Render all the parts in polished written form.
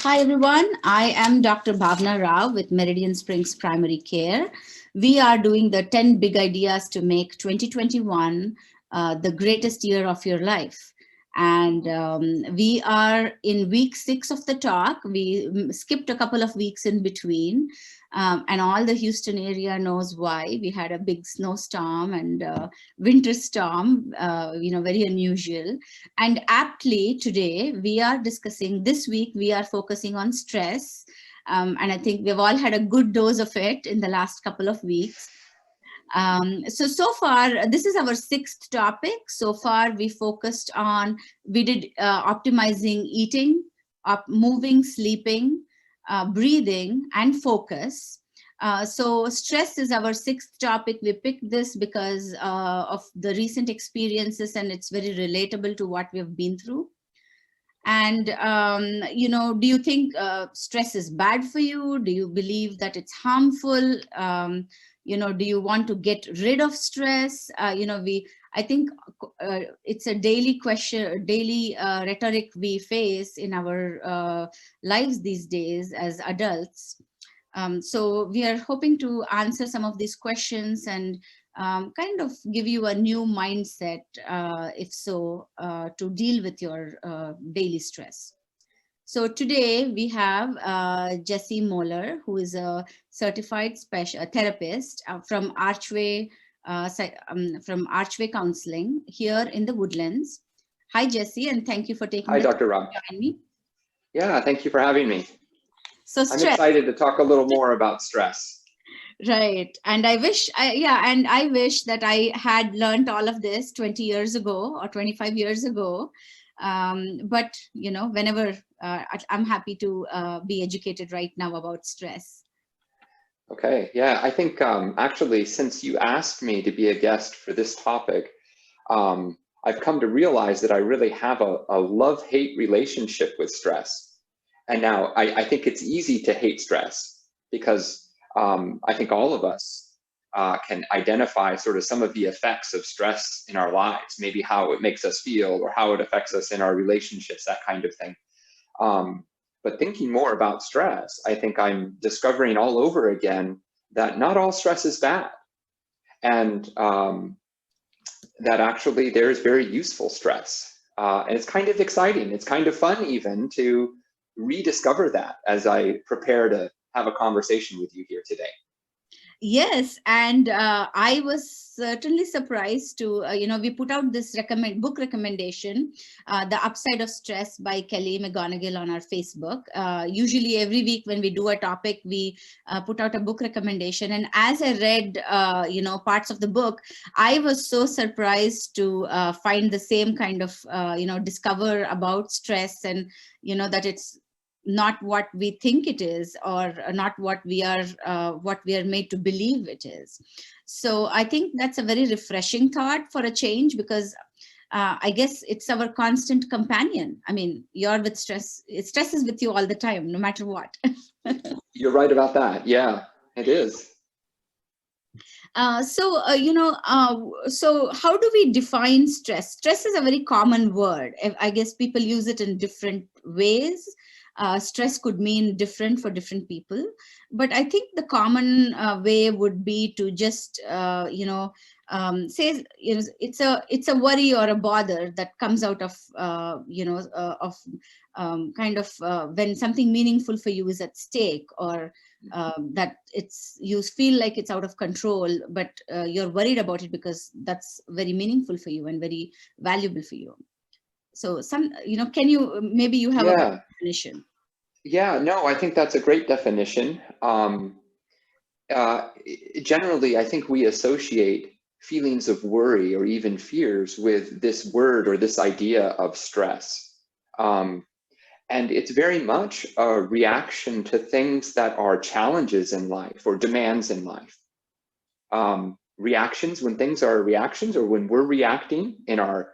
Hi everyone, I am Dr. Bhavna Rao with Meridian Springs Primary Care. We are doing the 10 big ideas to make 2021 the greatest year of your life. And we are in week 6 of the talk. We skipped a couple of weeks in between. And all the Houston area knows why. We had a big snowstorm and winter storm, very unusual. And aptly today, we are discussing, this week, we are focusing on stress. And I think we've all had a good dose of it in the last couple of weeks. So far, this is our 6th topic. So far, we focused on, we did optimizing eating, moving, sleeping, breathing, and focus. So stress is our 6th topic. We picked this because of the recent experiences, and it's very relatable to what we've been through. And, do you think stress is bad for you? Do you believe that it's harmful? Do you want to get rid of stress? I think it's a daily question, daily rhetoric we face in our lives these days as adults. So we are hoping to answer some of these questions and kind of give you a new mindset, if so, to deal with your daily stress. So today we have Jessie Moller, who is a certified therapist from Archway, Counseling here in the Woodlands. Hi, Jessie, and thank you for taking the Dr. Ram. time to join me. Yeah, thank you for having me. So I'm excited to talk a little more about stress. Right. And I wish that I had learned all of this 20 years ago or 25 years ago. But, whenever I'm happy to be educated right now about stress. Okay. Yeah, I think actually, since you asked me to be a guest for this topic, I've come to realize that I really have a love-hate relationship with stress. And now I think it's easy to hate stress because I think all of us can identify sort of some of the effects of stress in our lives, maybe how it makes us feel or how it affects us in our relationships, that kind of thing. But thinking more about stress, I think I'm discovering all over again that not all stress is bad. And that actually there's very useful stress. And it's kind of exciting. It's kind of fun even to rediscover that as I prepare to have a conversation with you here today. Yes, and I was certainly surprised to, we put out this book recommendation, The Upside of Stress by Kelly McGonigal on our Facebook. Usually every week when we do a topic, we put out a book recommendation. And as I read, parts of the book, I was so surprised to find the same kind of, discover about stress and, that it's not what we think it is, or not what we are made to believe it is. So I think that's a very refreshing thought for a change, because I guess it's our constant companion. I mean, you're with stress. Stress is with you all the time, no matter what. You're right about that. Yeah, it is. So how do we define stress? Stress is a very common word. I guess people use it in different ways. Stress could mean different for different people, but I think the common way would be to just say it's a worry or a bother that comes out of when something meaningful for you is at stake, or that you feel like it's out of control, but you're worried about it because that's very meaningful for you and very valuable for you. So can you, maybe you have a definition? Yeah, no, I think that's a great definition. Generally, I think we associate feelings of worry or even fears with this word or this idea of stress. And it's very much a reaction to things that are challenges in life or demands in life. Reactions, when things are reactions, or when we're reacting in our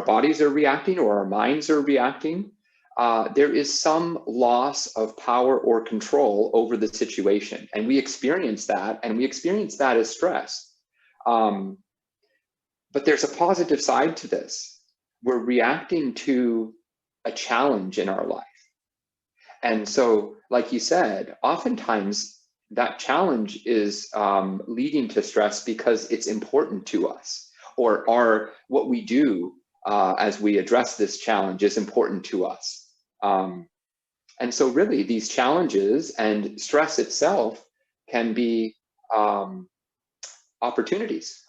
bodies are reacting or our minds are reacting, there is some loss of power or control over the situation. And we experience that, as stress. But there's a positive side to this. We're reacting to a challenge in our life. And so, like you said, oftentimes that challenge is leading to stress because it's important to us, or what we do as we address this challenge is important to us. And so really these challenges and stress itself can be opportunities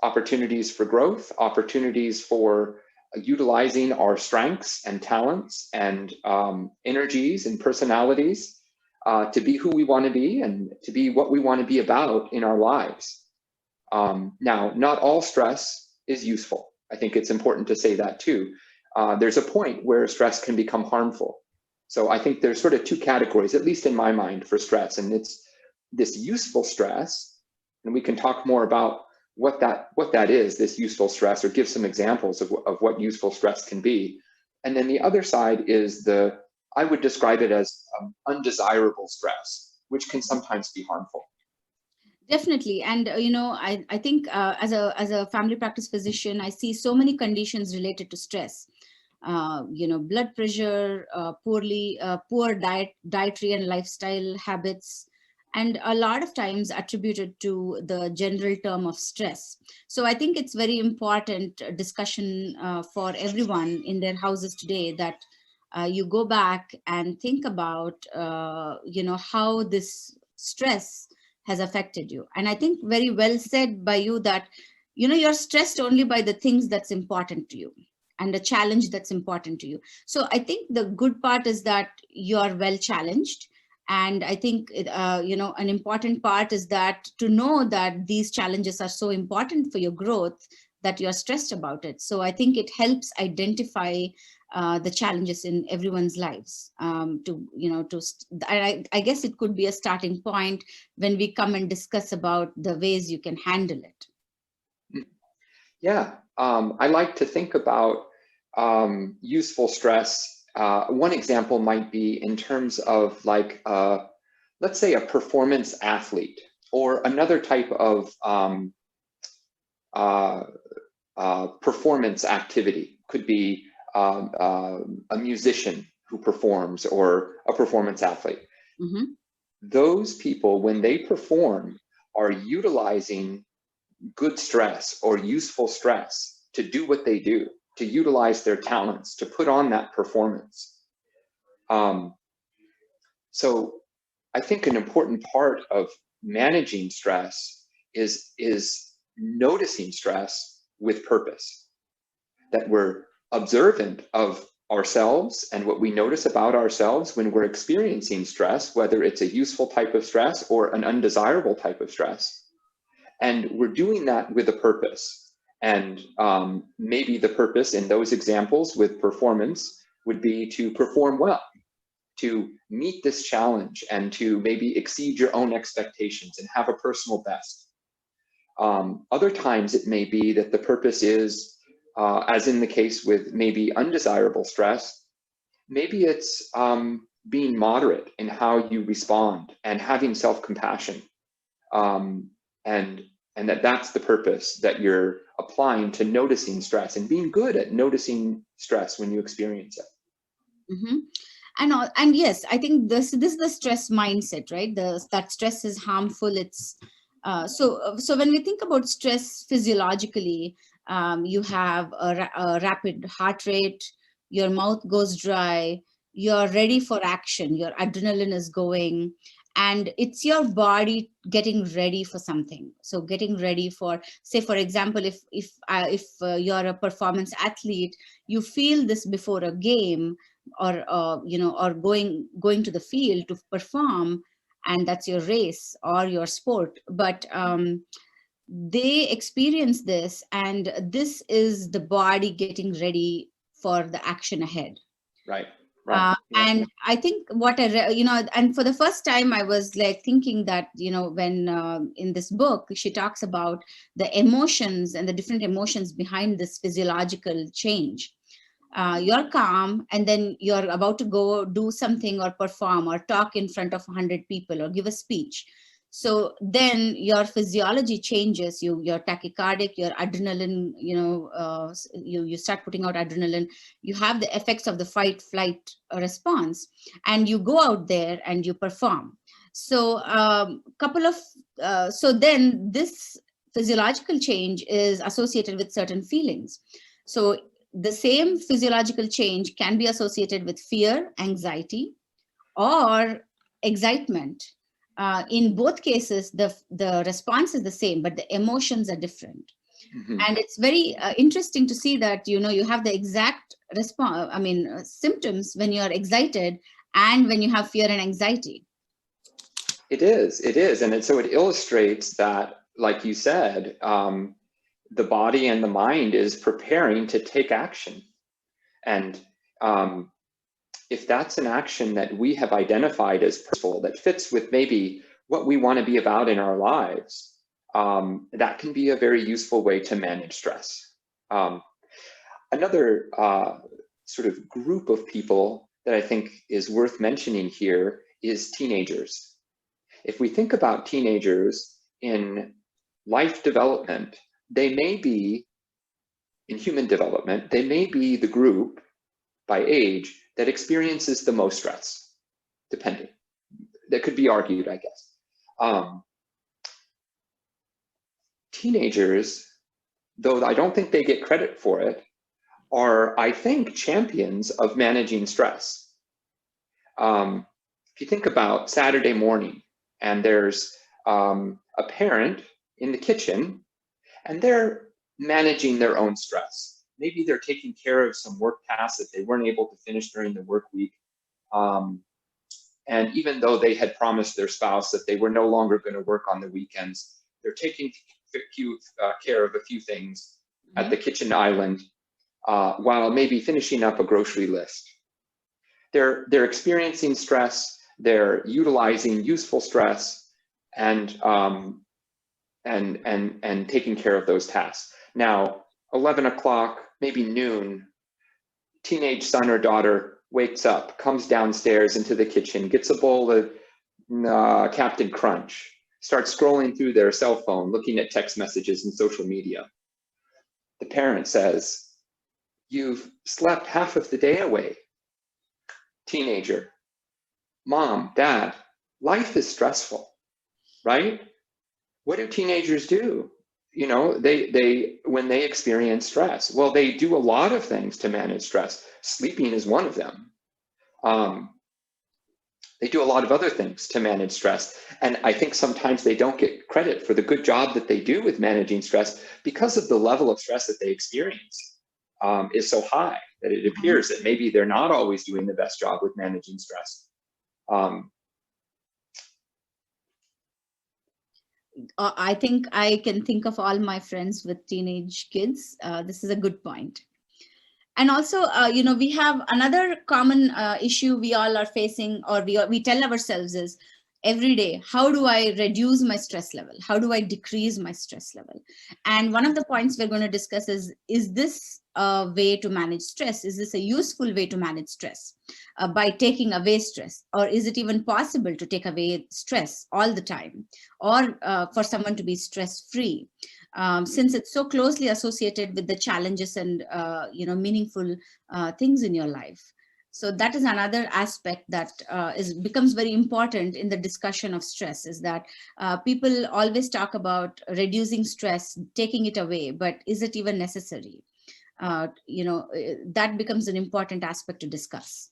for growth, opportunities for utilizing our strengths and talents and energies and personalities to be who we want to be and to be what we want to be about in our lives. Now, not all stress is useful. I think it's important to say that too. There's a point where stress can become harmful. So I think there's sort of two categories, at least in my mind, for stress. And it's this useful stress, and we can talk more about what that is, this useful stress, or give some examples of what useful stress can be. And then the other side is I would describe it as undesirable stress, which can sometimes be harmful. Definitely. And, I think as a family practice physician, I see so many conditions related to stress. Blood pressure, poor dietary and lifestyle habits, and a lot of times attributed to the general term of stress. So I think it's very important discussion for everyone in their houses today that you go back and think about, how this stress has affected you. And I think very well said by you that, you're stressed only by the things that's important to you and the challenge that's important to you. So I think the good part is that you're well challenged. And I think, an important part is that to know that these challenges are so important for your growth that you're stressed about it. So I think it helps identify the challenges in everyone's lives. I guess it could be a starting point when we come and discuss about the ways you can handle it. Yeah, I like to think about useful stress. One example might be in terms of like, let's say a performance athlete or another type of performance activity. Could be a musician who performs or a performance athlete. Mm-hmm. Those people, when they perform, are utilizing good stress or useful stress to do what they do, to utilize their talents, to put on that performance. So I think an important part of managing stress is noticing stress with purpose, that we're observant of ourselves and what we notice about ourselves when we're experiencing stress, whether it's a useful type of stress or an undesirable type of stress. And we're doing that with a purpose. And maybe the purpose in those examples with performance would be to perform well, to meet this challenge and to maybe exceed your own expectations and have a personal best. Other times it may be that the purpose is, as in the case with maybe undesirable stress, maybe it's being moderate in how you respond and having self-compassion. And that's the purpose that you're applying to noticing stress and being good at noticing stress when you experience it. Mm-hmm. And yes, I think this is the stress mindset, right? That stress is harmful. It's so when we think about stress physiologically, you have a rapid heart rate, your mouth goes dry, you're ready for action, your adrenaline is going, and it's your body getting ready for something. So getting ready for, say, for example, if you're a performance athlete, you feel this before a game or going to the field to perform, and that's your race or your sport. But they experience this, and this is the body getting ready for the action ahead. Right. Right. Yeah. And I think and for the first time I was like thinking that, when in this book, she talks about the emotions and the different emotions behind this physiological change. You're calm, and then you're about to go do something or perform or talk in front of 100 people or give a speech. So then your physiology changes, you're tachycardic, your adrenaline, you start putting out adrenaline, you have the effects of the fight flight response, and you go out there and you perform. So so then this physiological change is associated with certain feelings. So the same physiological change can be associated with fear, anxiety, or excitement. In both cases, the response is the same, but the emotions are different. And it's very interesting to see that, you have the exact response, symptoms when you're excited and when you have fear and anxiety. It is. And so it illustrates that, like you said, the body and the mind is preparing to take action. And if that's an action that we have identified as purposeful, that fits with maybe what we want to be about in our lives, that can be a very useful way to manage stress. Another sort of group of people that I think is worth mentioning here is teenagers. If we think about teenagers in life development, they may be, in human development, they may be the group by age that experiences the most stress, depending. That could be argued, I guess. Teenagers, though I don't think they get credit for it, are, I think, champions of managing stress. If you think about Saturday morning, and there's a parent in the kitchen, and they're managing their own stress. Maybe they're taking care of some work tasks that they weren't able to finish during the work week. And even though they had promised their spouse that they were no longer going to work on the weekends, they're taking care of a few things at the kitchen island while maybe finishing up a grocery list. They're experiencing stress. They're utilizing useful stress and taking care of those tasks. Now, 11 o'clock, maybe noon, teenage son or daughter wakes up, comes downstairs into the kitchen, gets a bowl of Captain Crunch, starts scrolling through their cell phone, looking at text messages and social media. The parent says, "You've slept half of the day away." Teenager, "Mom, Dad, life is stressful," right? What do teenagers do? When they experience stress, well, they do a lot of things to manage stress. Sleeping is one of them. They do a lot of other things to manage stress. And I think sometimes they don't get credit for the good job that they do with managing stress because of the level of stress that they experience is so high that it appears that maybe they're not always doing the best job with managing stress. I think I can think of all my friends with teenage kids. This is a good point. And also, we have another common issue we all are facing, or we tell ourselves is, every day, how do I reduce my stress level? How do I decrease my stress level? And one of the points we're going to discuss is this a way to manage stress? Is this a useful way to manage stress by taking away stress? Or is it even possible to take away stress all the time, or for someone to be stress-free? Since it's so closely associated with the challenges and meaningful things in your life. So that is another aspect that becomes very important in the discussion of stress, is that people always talk about reducing stress, taking it away, but is it even necessary? That becomes an important aspect to discuss.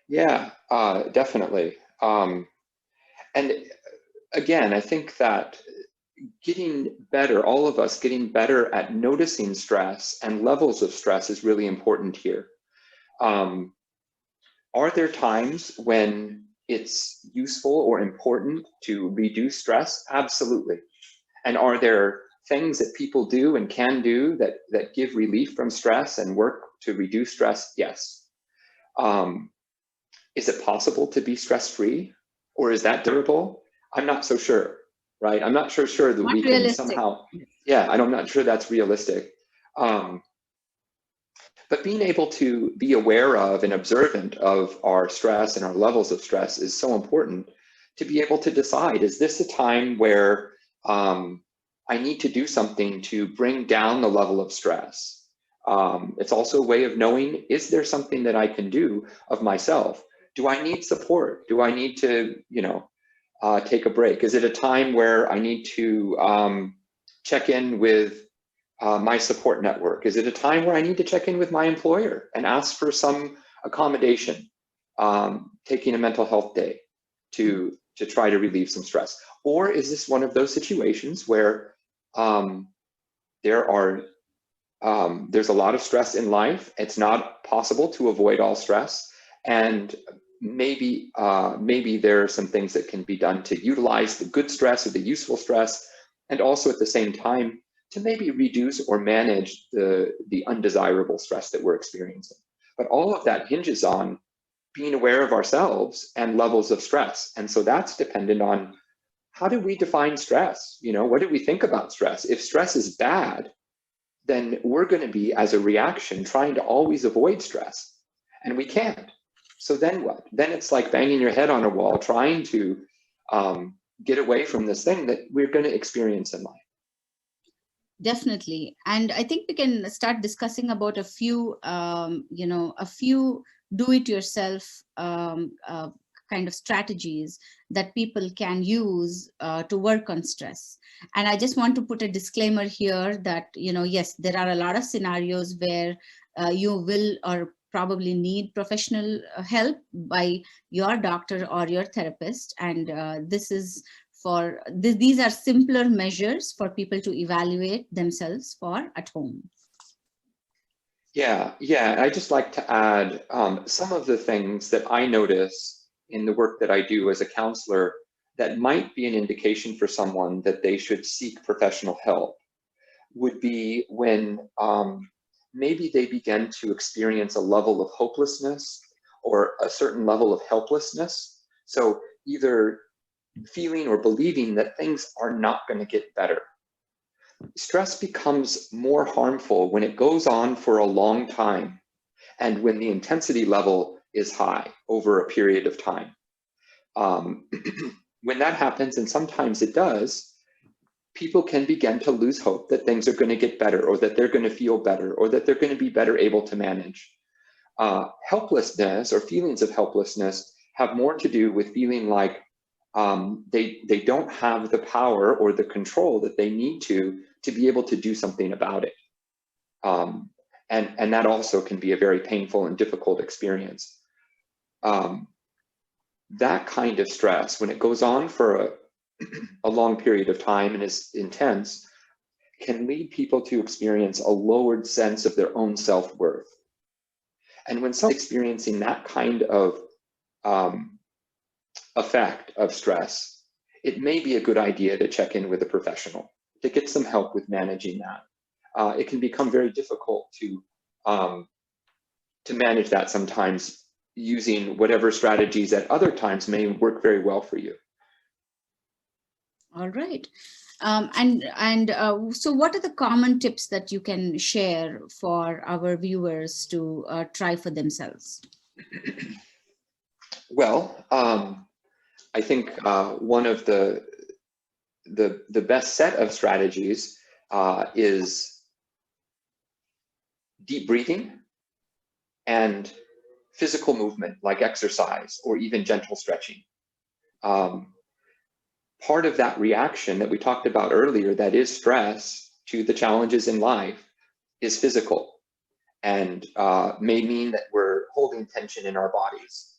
Yeah, definitely. And again, I think that getting better, all of us getting better at noticing stress and levels of stress is really important here. Are there times when it's useful or important to reduce stress? Absolutely. And are there things that people do and can do that give relief from stress and work to reduce stress? Yes. Is it possible to be stress-free, or is that durable? I'm not so sure, right? I'm not sure that Not we realistic. can somehow, I'm not sure that's realistic. But being able to be aware of and observant of our stress and our levels of stress is so important, to be able to decide, is this a time where I need to do something to bring down the level of stress? It's also a way of knowing, is there something that I can do of myself? Do I need support? Do I need to, take a break? Is it a time where I need to check in with my support network? Is it a time where I need to check in with my employer and ask for some accommodation, taking a mental health day to try to relieve some stress? Or is this one of those situations where there's a lot of stress in life? It's not possible to avoid all stress, and maybe there are some things that can be done to utilize the good stress or the useful stress, and also at the same time to maybe reduce or manage the undesirable stress that we're experiencing. But all of that hinges on being aware of ourselves and levels of stress. And so that's dependent on, how do we define stress? What do we think about stress? If stress is bad, then we're going to be, as a reaction, trying to always avoid stress. And we can't. So then what? Then it's like banging your head on a wall, trying to get away from this thing that we're going to experience in life. Definitely. And I think we can start discussing about a few do-it-yourself kind of strategies that people can use to work on stress. And I just want to put a disclaimer here that, yes, there are a lot of scenarios where you will or probably need professional help by your doctor or your therapist. And these are simpler measures for people to evaluate themselves for at home. Yeah. I'd just like to add some of the things that I notice in the work that I do as a counselor that might be an indication for someone that they should seek professional help would be when maybe they begin to experience a level of hopelessness or a certain level of helplessness. So either feeling or believing that things are not going to get better. Stress becomes more harmful when it goes on for a long time and when the intensity level is high over a period of time. When that happens, and sometimes it does, people can begin to lose hope that things are going to get better, or that they're going to feel better, or that they're going to be better able to manage. Helplessness or feelings of helplessness have more to do with feeling like they don't have the power or the control that they need to be able to do something about it. And that also can be a very painful and difficult experience. That kind of stress, when it goes on for a long period of time and is intense, can lead people to experience a lowered sense of their own self-worth. And when someone's experiencing that kind of effect of stress, it may be a good idea to check in with a professional to get some help with managing that. It can become very difficult to manage that sometimes, using whatever strategies at other times may work very well for you. All right. So what are the common tips that you can share for our viewers to try for themselves? Well, I think one of the best set of strategies is deep breathing and physical movement, like exercise or even gentle stretching. Part of that reaction that we talked about earlier, that is stress to the challenges in life, is physical, and may mean that we're holding tension in our bodies.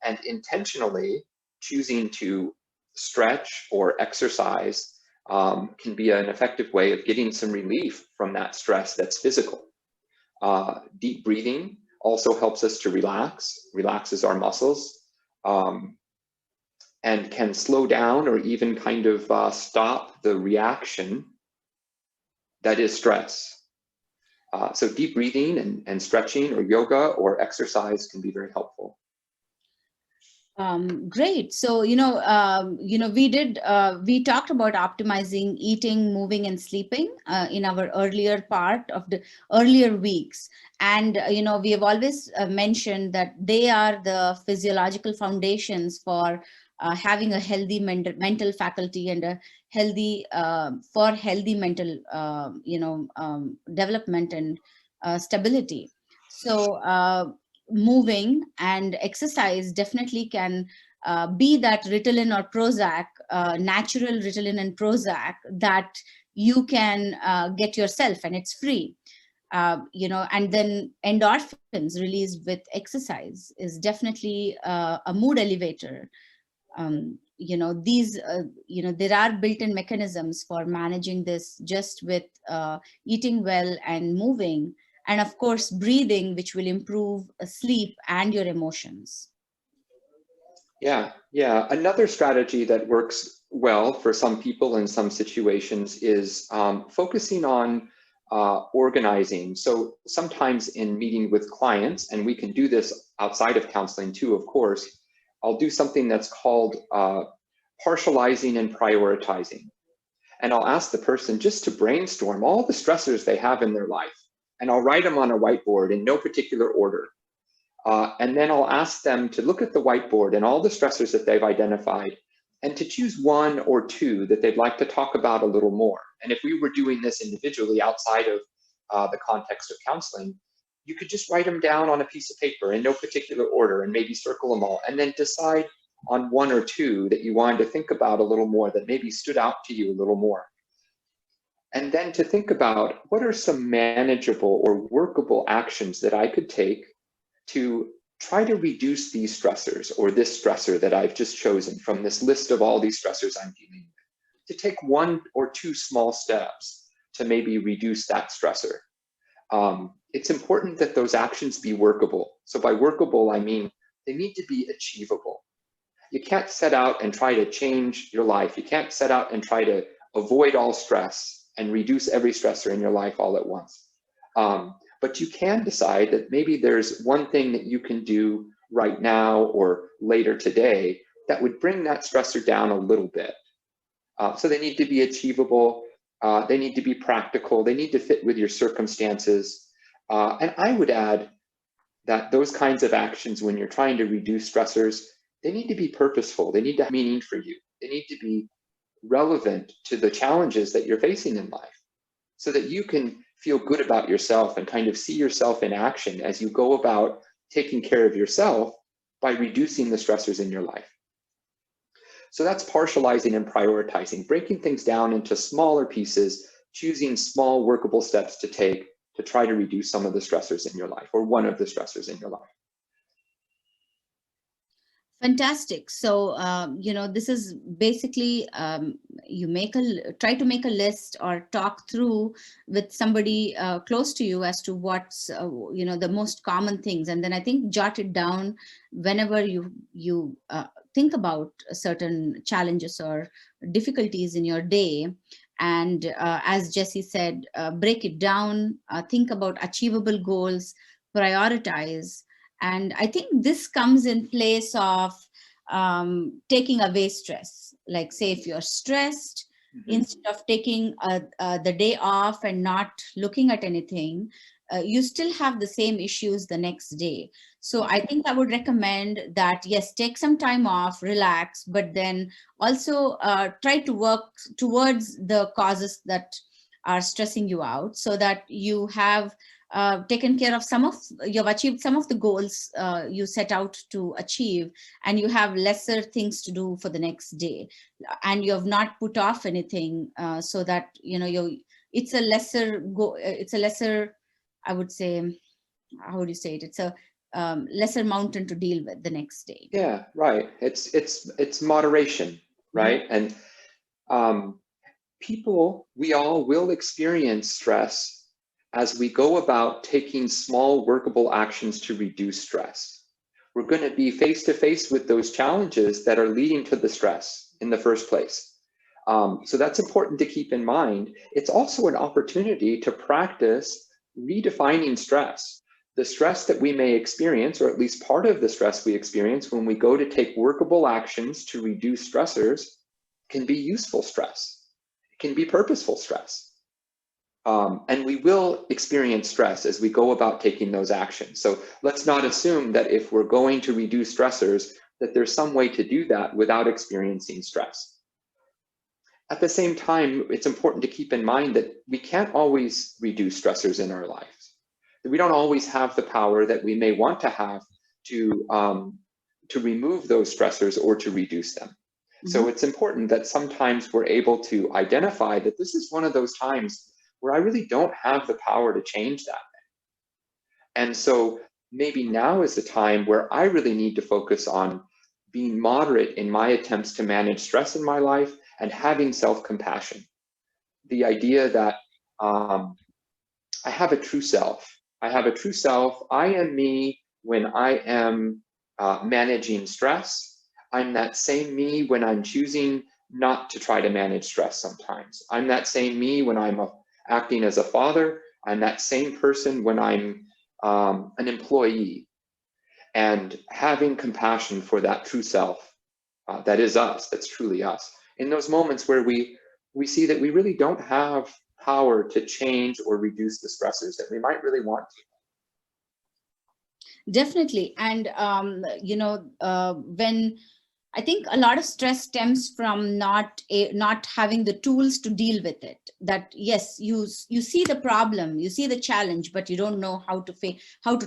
And intentionally choosing to stretch or exercise can be an effective way of getting some relief from that stress that's physical. Deep breathing also helps us to relaxes our muscles, and can slow down or even kind of stop the reaction that is stress. So deep breathing and stretching or yoga or exercise can be very helpful. Great. So, we talked about optimizing eating, moving, and sleeping in our earlier part of the earlier weeks. And, we have always mentioned that they are the physiological foundations for having a healthy mental faculty and a healthy for healthy mental development and stability. So moving and exercise definitely can be that Ritalin or Prozac, natural Ritalin and Prozac that you can get yourself, and it's free. And then endorphins released with exercise is definitely a mood elevator. There are built-in mechanisms for managing this just with eating well and moving, and of course breathing, which will improve sleep and your emotions. Yeah. Another strategy that works well for some people in some situations is focusing on organizing. So sometimes in meeting with clients, and we can do this outside of counseling too, of course, I'll do something that's called partializing and prioritizing. And I'll ask the person just to brainstorm all the stressors they have in their life. And I'll write them on a whiteboard in no particular order. And then I'll ask them to look at the whiteboard and all the stressors that they've identified and to choose one or two that they'd like to talk about a little more. And if we were doing this individually outside of the context of counseling, you could just write them down on a piece of paper in no particular order and maybe circle them all, and then decide on one or two that you wanted to think about a little more, that maybe stood out to you a little more. And then to think about what are some manageable or workable actions that I could take to try to reduce these stressors, or this stressor that I've just chosen from this list of all these stressors I'm dealing with, to take one or two small steps to maybe reduce that stressor. It's important that those actions be workable. So by workable, I mean they need to be achievable. You can't set out and try to change your life. You can't set out and try to avoid all stress and reduce every stressor in your life all at once. But you can decide that maybe there's one thing that you can do right now or later today that would bring that stressor down a little bit. So they need to be achievable. They need to be practical. They need to fit with your circumstances. And I would add that those kinds of actions, when you're trying to reduce stressors, they need to be purposeful. They need to have meaning for you. They need to be relevant to the challenges that you're facing in life, so that you can feel good about yourself and kind of see yourself in action as you go about taking care of yourself by reducing the stressors in your life. So that's partializing and prioritizing, breaking things down into smaller pieces, choosing small workable steps to take to try to reduce some of the stressors in your life, or one of the stressors in your life. Fantastic. So, this is basically you try to make a list or talk through with somebody close to you as to what's, the most common things. And then I think jot it down whenever you think about certain challenges or difficulties in your day. And as Jesse said, break it down, think about achievable goals, prioritize. And I think this comes in place of taking away stress. Like, say, if you're stressed, instead of taking the day off and not looking at anything, you still have the same issues the next day. So I think I would recommend that, yes, take some time off, relax, but then also try to work towards the causes that are stressing you out, so that you have taken care of you've achieved some of the goals you set out to achieve, and you have lesser things to do for the next day, and you have not put off anything, so that it's a lesser, I would say, how would you say it? It's a lesser mountain to deal with the next day. Yeah, right. It's moderation, right? Mm-hmm. And we all will experience stress as we go about taking small workable actions to reduce stress. We're going to be face to face with those challenges that are leading to the stress in the first place. So that's important to keep in mind. It's also an opportunity to practice redefining stress. The stress that we may experience, or at least part of the stress we experience when we go to take workable actions to reduce stressors, can be useful stress. It can be purposeful stress. And we will experience stress as we go about taking those actions. So let's not assume that if we're going to reduce stressors, that there's some way to do that without experiencing stress. At the same time, it's important to keep in mind that we can't always reduce stressors in our lives. That we don't always have the power that we may want to have to remove those stressors or to reduce them. So it's important that sometimes we're able to identify that this is one of those times where I really don't have the power to change that. And so maybe now is the time where I really need to focus on being moderate in my attempts to manage stress in my life and having self-compassion. The idea that I have a true self. I have a true self. I am me when I am managing stress. I'm that same me when I'm choosing not to try to manage stress sometimes. I'm that same me when I'm acting as a father. I'm that same person when I'm an employee. And having compassion for that true self, that is us, that's truly us. In those moments where we see that we really don't have power to change or reduce the stressors that we might really want to. Definitely. And, when I think a lot of stress stems from not having the tools to deal with it. That yes, you see the problem, you see the challenge, but you don't know how to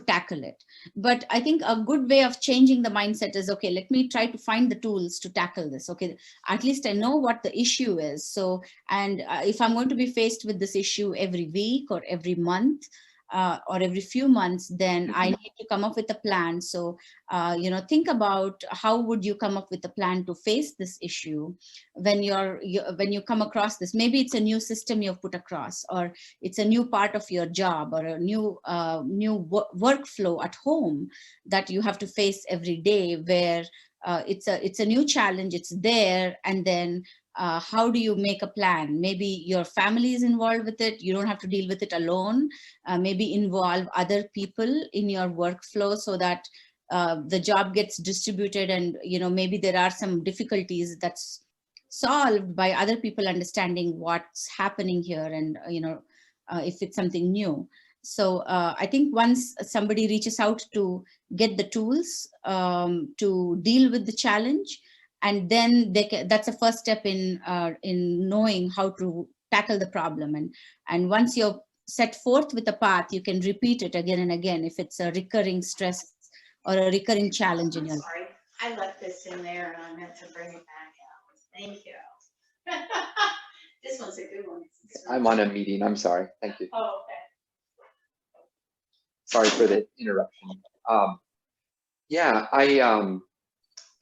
tackle it. But I think a good way of changing the mindset is, okay, let me try to find the tools to tackle this. Okay, at least I know what the issue is. So, and if I'm going to be faced with this issue every week or every month, or every few months, then I need to come up with a plan. So, think about how would you come up with a plan to face this issue when when you come across this. Maybe it's a new system you've put across, or it's a new part of your job, or a new workflow at home that you have to face every day, where it's a new challenge. It's there, and then how do you make a plan? Maybe your family is involved with it. You don't have to deal with it alone. Maybe involve other people in your workflow so that the job gets distributed, and maybe there are some difficulties that's solved by other people understanding what's happening here, and if it's something new. So I think once somebody reaches out to get the tools to deal with the challenge, and then that's a first step in knowing how to tackle the problem. And once you're set forth with a path, you can repeat it again and again if it's a recurring stress or a recurring challenge in your life. Sorry, I left this in there and I meant to bring it back out. Thank you. This one's a good one. I'm on a meeting. I'm sorry. Thank you. Oh, okay. Sorry for the interruption. Yeah,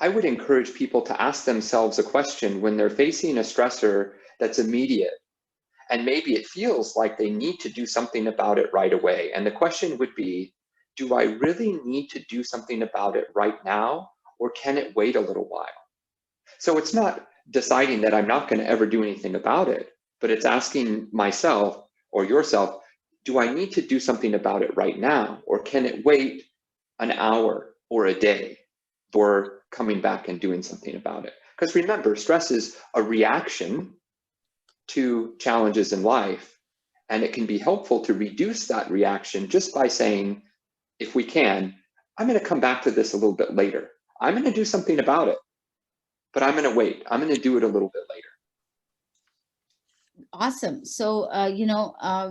I would encourage people to ask themselves a question when they're facing a stressor that's immediate, and maybe it feels like they need to do something about it right away. And the question would be, do I really need to do something about it right now, or can it wait a little while? So it's not deciding that I'm not going to ever do anything about it, but it's asking myself or yourself, do I need to do something about it right now, or can it wait an hour or a day for coming back and doing something about it? Because remember, stress is a reaction to challenges in life, and it can be helpful to reduce that reaction just by saying, if we can, I'm going to come back to this a little bit later. I'm going to do something about it, but I'm going to wait. I'm going to do it a little bit later. Awesome. So,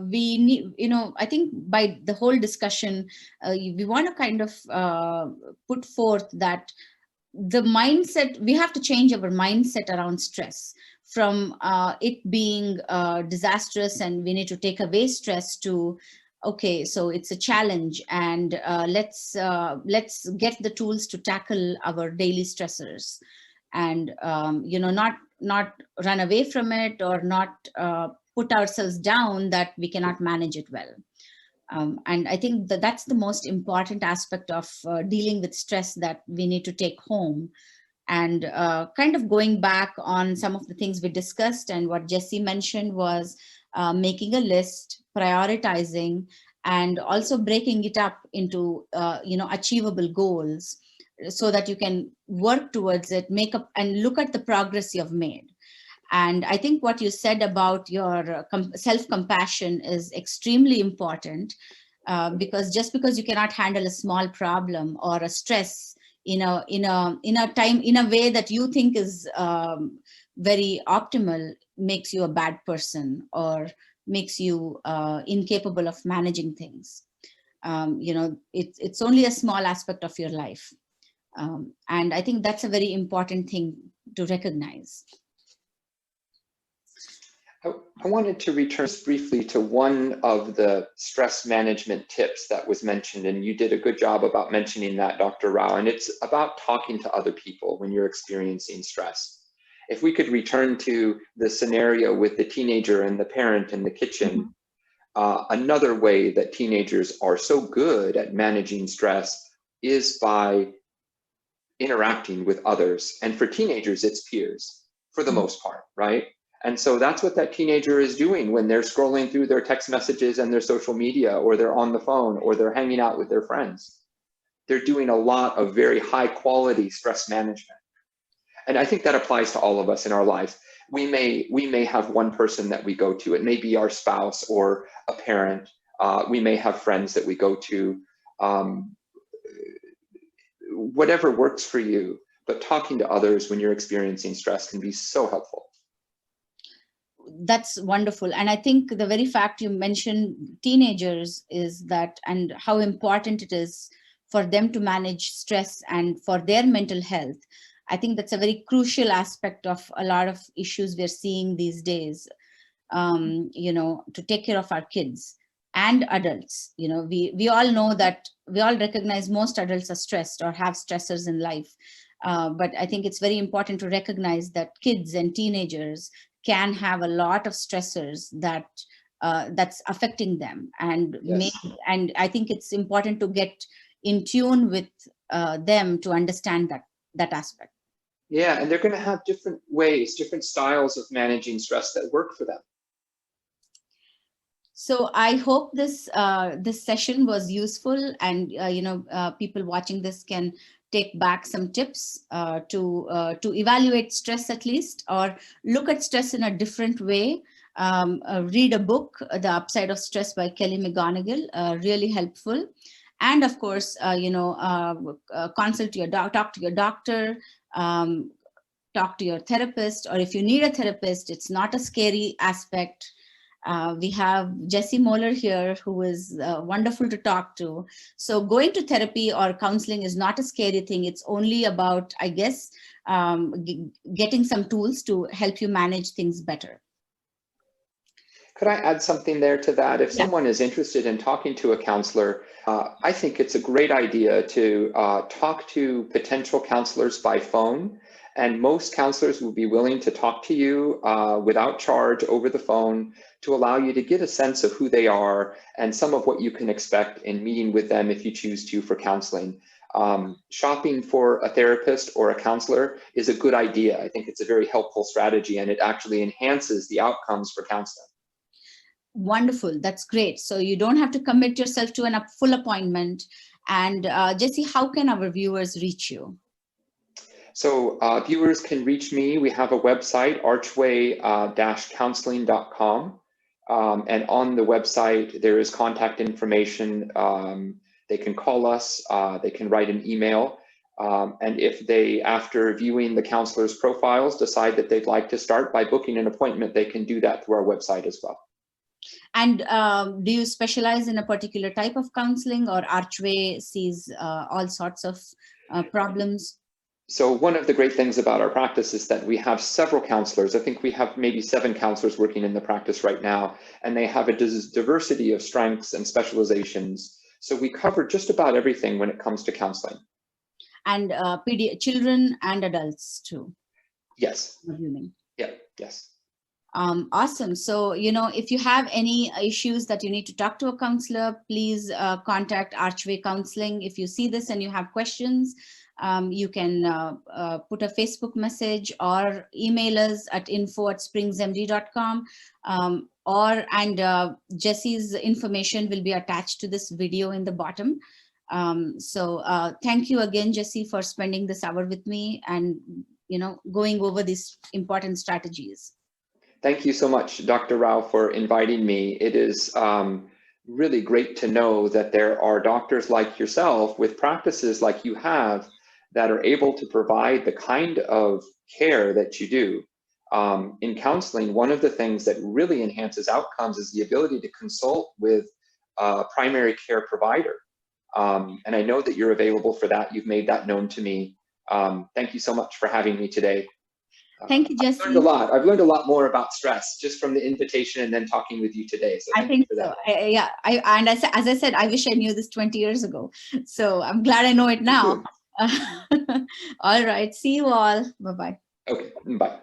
we need, I think by the whole discussion, we want to kind of put forth that the mindset, we have to change our mindset around stress from it being disastrous and we need to take away stress to, okay, so it's a challenge, and let's get the tools to tackle our daily stressors, and not run away from it, or not put ourselves down that we cannot manage it well. And I think that's the most important aspect of dealing with stress that we need to take home. And kind of going back on some of the things we discussed, and what Jesse mentioned was making a list, prioritizing, and also breaking it up into achievable goals, so that you can work towards it, make up and look at the progress you've made. And I think what you said about your self-compassion is extremely important, because just because you cannot handle a small problem or a stress in a way that you think is very optimal makes you a bad person or makes you incapable of managing things. It's only a small aspect of your life. And I think that's a very important thing to recognize. I wanted to return briefly to one of the stress management tips that was mentioned, and you did a good job about mentioning that, Dr. Rao, and it's about talking to other people when you're experiencing stress. If we could return to the scenario with the teenager and the parent in the kitchen, another way that teenagers are so good at managing stress is by interacting with others. And for teenagers, it's peers for the most part, right? And so that's what that teenager is doing when they're scrolling through their text messages and their social media, or they're on the phone, or they're hanging out with their friends. They're doing a lot of very high quality stress management. And I think that applies to all of us in our lives. We may have one person that we go to. It may be our spouse or a parent. We may have friends that we go to. Whatever works for you, but talking to others when you're experiencing stress can be so helpful. That's wonderful. And I think the very fact you mentioned teenagers is that, and how important it is for them to manage stress and for their mental health. I think that's a very crucial aspect of a lot of issues we're seeing these days, to take care of our kids and adults. We all know that, we all recognize most adults are stressed or have stressors in life. But I think it's very important to recognize that kids and teenagers can have a lot of stressors that's affecting them. And and I think it's important to get in tune with them to understand that aspect. Yeah, and they're going to have different ways, different styles of managing stress that work for them. So I hope this session was useful, and people watching this can take back some tips to evaluate stress at least, or look at stress in a different way. Read a book, The Upside of Stress by Kelly McGonigal, really helpful. And of course, consult your talk to your doctor, talk to your therapist, or if you need a therapist, it's not a scary aspect. We have Jessie Moller here, who is wonderful to talk to. So going to therapy or counseling is not a scary thing. It's only about, I guess, getting some tools to help you manage things better. Could I add something there to that? If someone is interested in talking to a counselor, I think it's a great idea to talk to potential counselors by phone. And most counselors will be willing to talk to you without charge over the phone to allow you to get a sense of who they are and some of what you can expect in meeting with them if you choose to for counseling. Shopping for a therapist or a counselor is a good idea. I think it's a very helpful strategy, and it actually enhances the outcomes for counseling. Wonderful. That's great. So you don't have to commit yourself to a full appointment. And Jessie, how can our viewers reach you? So viewers can reach me. We have a website, archway-counseling.com. And on the website, there is contact information. They can call us, they can write an email. And if they, after viewing the counselor's profiles, decide that they'd like to start by booking an appointment, they can do that through our website as well. And do you specialize in a particular type of counseling, or Archway sees all sorts of problems? So one of the great things about our practice is that we have several counselors. I think we have maybe 7 counselors working in the practice right now, and they have a diversity of strengths and specializations. So we cover just about everything when it comes to counseling. And children and adults too? Yes. Yeah, yes. Awesome. So, if you have any issues that you need to talk to a counselor, please contact Archway Counseling. If you see this and you have questions, you can put a Facebook message or email us at info@springsmd.com. And Jessie's information will be attached to this video in the bottom. So thank you again, Jessie, for spending this hour with me and, going over these important strategies. Thank you so much, Dr. Rao, for inviting me. It is really great to know that there are doctors like yourself with practices like you have that are able to provide the kind of care that you do. In counseling, one of the things that really enhances outcomes is the ability to consult with a primary care provider. And I know that you're available for that. You've made that known to me. Thank you so much for having me today. Thank you, Jesse. I've learned a lot. I've learned a lot more about stress just from the invitation and then talking with you today. So I think so. As I said, I wish I knew this 20 years ago. So I'm glad I know it now. All right. See you all. Bye-bye. Okay. Bye.